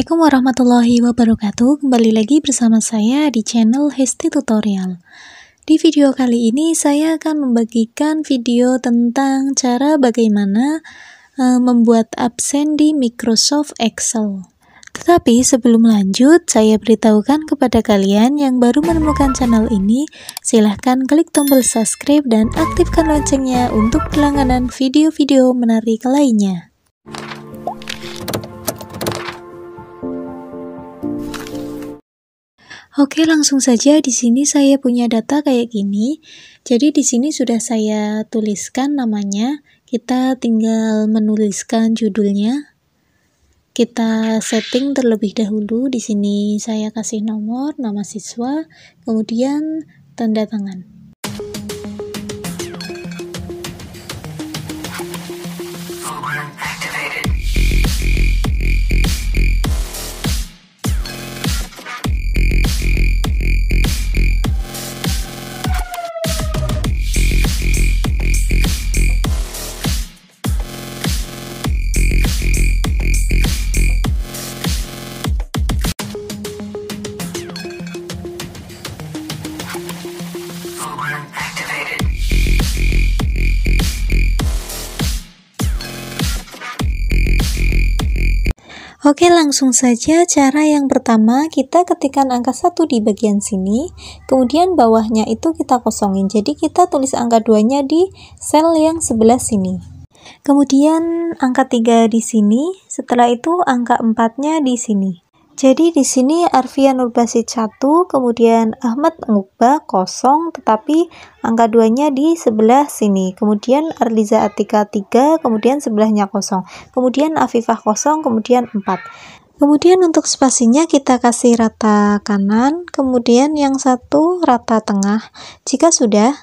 Assalamualaikum warahmatullahi wabarakatuh. Kembali lagi bersama saya di channel Hesti Tutorial. Di video kali ini saya akan membagikan video tentang cara bagaimana membuat absen di Microsoft Excel. Tetapi sebelum lanjut, saya beritahukan kepada kalian yang baru menemukan channel ini, silahkan klik tombol subscribe dan aktifkan loncengnya untuk berlangganan video-video menarik lainnya. Oke, langsung saja. Di sini saya punya data kayak gini. Jadi di sini sudah saya tuliskan namanya. Kita tinggal menuliskan judulnya. Kita setting terlebih dahulu. Di sini saya kasih nomor, nama siswa, kemudian tanda tangan. Oke, langsung saja. Cara yang pertama, kita ketikkan angka 1 di bagian sini, kemudian bawahnya itu kita kosongin. Jadi kita tulis angka 2-nya di sel yang sebelah sini. Kemudian angka 3 di sini, setelah itu angka 4-nya di sini. Jadi di sini Arfian Nurbasid 1, kemudian Ahmad Mukba 0, tetapi angka 2-nya di sebelah sini. Kemudian Arliza Atika 3, kemudian sebelahnya 0. Kemudian Afifah 0, kemudian 4. Kemudian untuk spasinya kita kasih rata kanan, kemudian yang satu rata tengah. Jika sudah,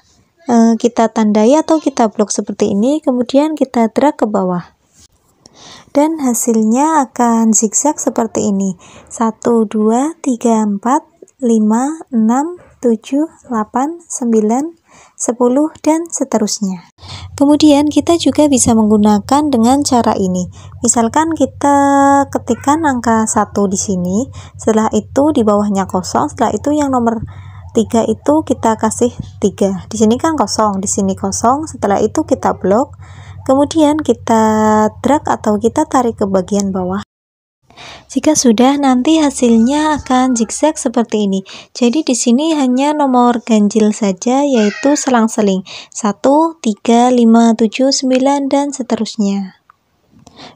kita tandai atau kita blok seperti ini, kemudian kita drag ke bawah. Dan hasilnya akan zigzag seperti ini. 1, 2, 3, 4, 5, 6, 7, 8, 9, 10, dan seterusnya. Kemudian kita juga bisa menggunakan dengan cara ini. Misalkan kita ketikkan angka 1 di sini, setelah itu di bawahnya 0, setelah itu yang nomor 3 itu kita kasih 3. Di sini kan 0, di sini 0, setelah itu kita blok. Kemudian kita drag atau kita tarik ke bagian bawah. Jika sudah, nanti hasilnya akan zigzag seperti ini. Jadi di sini hanya nomor ganjil saja, yaitu selang-seling 1, 3, 5, 7, 9, dan seterusnya.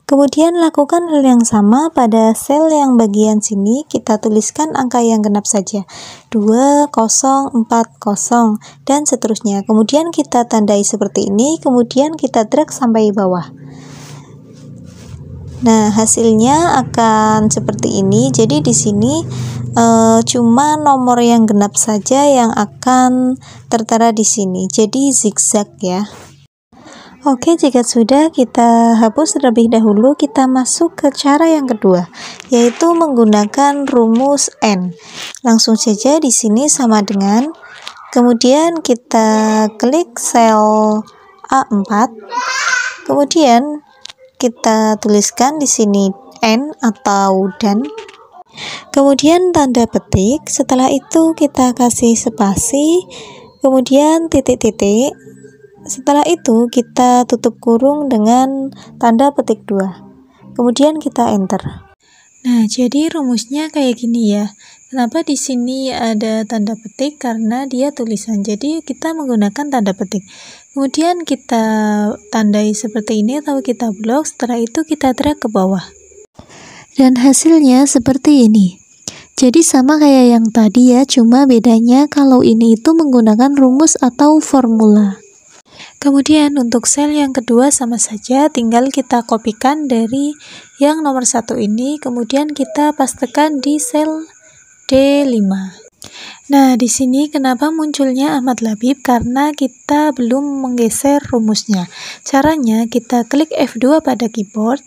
Kemudian lakukan hal yang sama pada sel yang bagian sini, kita tuliskan angka yang genap saja, 2, 0, 4, 0, dan seterusnya. Kemudian kita tandai seperti ini, kemudian kita drag sampai bawah. Nah, hasilnya akan seperti ini. Jadi di sini cuma nomor yang genap saja yang akan tertera di sini. Jadi zigzag ya. Oke, jika sudah, kita hapus terlebih dahulu. Kita masuk ke cara yang kedua, yaitu menggunakan rumus N. Langsung saja di sini sama dengan, kemudian kita klik sel A4, kemudian kita tuliskan di sini N atau dan, kemudian tanda petik. Setelah itu kita kasih spasi, kemudian titik-titik. Setelah itu kita tutup kurung dengan tanda petik 2. Kemudian kita enter. Nah, jadi rumusnya kayak gini ya. Kenapa di sini ada tanda petik? Karena dia tulisan. Jadi kita menggunakan tanda petik. Kemudian kita tandai seperti ini atau kita blok. Setelah itu kita drag ke bawah. Dan hasilnya seperti ini. Jadi sama kayak yang tadi ya, cuma bedanya kalau ini itu menggunakan rumus atau formula. Kemudian untuk sel yang kedua sama saja, tinggal kita kopikan dari yang nomor 1 ini, kemudian kita pastekan di sel D5. Nah, di sini kenapa munculnya Ahmad Labib? Karena kita belum menggeser rumusnya. Caranya kita klik F2 pada keyboard.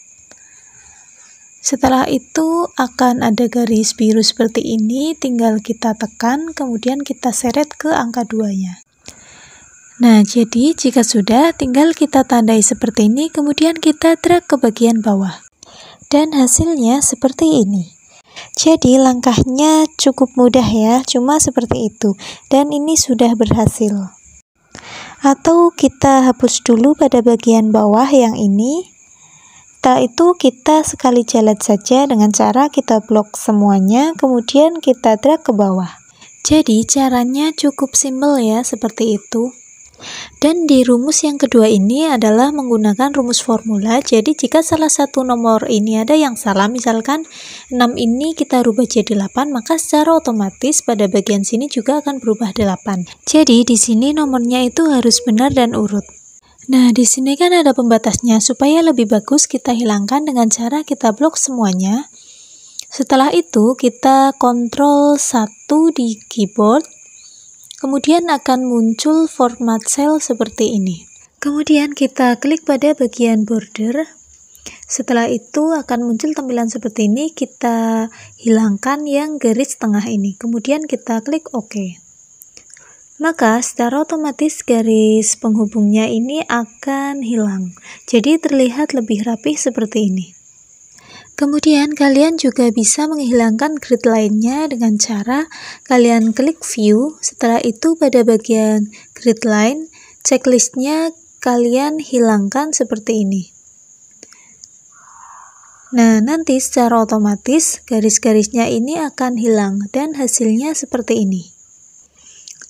Setelah itu akan ada garis biru seperti ini, tinggal kita tekan, kemudian kita seret ke angka 2-nya. Nah, jadi jika sudah, tinggal kita tandai seperti ini, kemudian kita drag ke bagian bawah. Dan hasilnya seperti ini. Jadi langkahnya cukup mudah ya, cuma seperti itu. Dan ini sudah berhasil. Atau kita hapus dulu pada bagian bawah yang ini. Setelah itu kita sekali jalat saja dengan cara kita blok semuanya, kemudian kita drag ke bawah. Jadi caranya cukup simpel ya, seperti itu. Dan di rumus yang kedua ini adalah menggunakan rumus formula. Jadi jika salah satu nomor ini ada yang salah, misalkan 6 ini kita rubah jadi 8, maka secara otomatis pada bagian sini juga akan berubah 8. Jadi di sini nomornya itu harus benar dan urut. Nah, di sini kan ada pembatasnya. Supaya lebih bagus kita hilangkan dengan cara kita blok semuanya. Setelah itu kita Ctrl 1 di keyboard. Kemudian akan muncul format cell seperti ini. Kemudian kita klik pada bagian border. Setelah itu akan muncul tampilan seperti ini. Kita hilangkan yang garis tengah ini. Kemudian kita klik OK. Maka secara otomatis garis penghubungnya ini akan hilang. Jadi terlihat lebih rapih seperti ini. Kemudian kalian juga bisa menghilangkan grid lainnya dengan cara kalian klik view. Setelah itu pada bagian grid line, checklistnya kalian hilangkan seperti ini. Nah, nanti secara otomatis garis-garisnya ini akan hilang dan hasilnya seperti ini.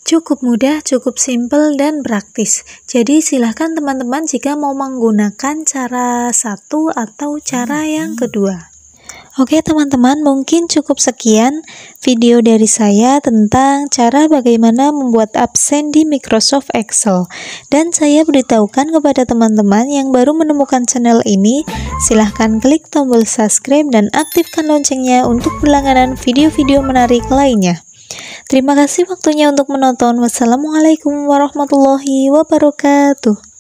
Cukup mudah, cukup simple dan praktis. Jadi silahkan teman-teman jika mau menggunakan cara satu atau cara yang kedua. Oke teman-teman, mungkin cukup sekian video dari saya tentang cara bagaimana membuat absen di Microsoft Excel. Dan saya beritahukan kepada teman-teman yang baru menemukan channel ini, silahkan klik tombol subscribe dan aktifkan loncengnya untuk berlangganan video-video menarik lainnya. Terima kasih waktunya untuk menonton. Wassalamualaikum warahmatullahi wabarakatuh.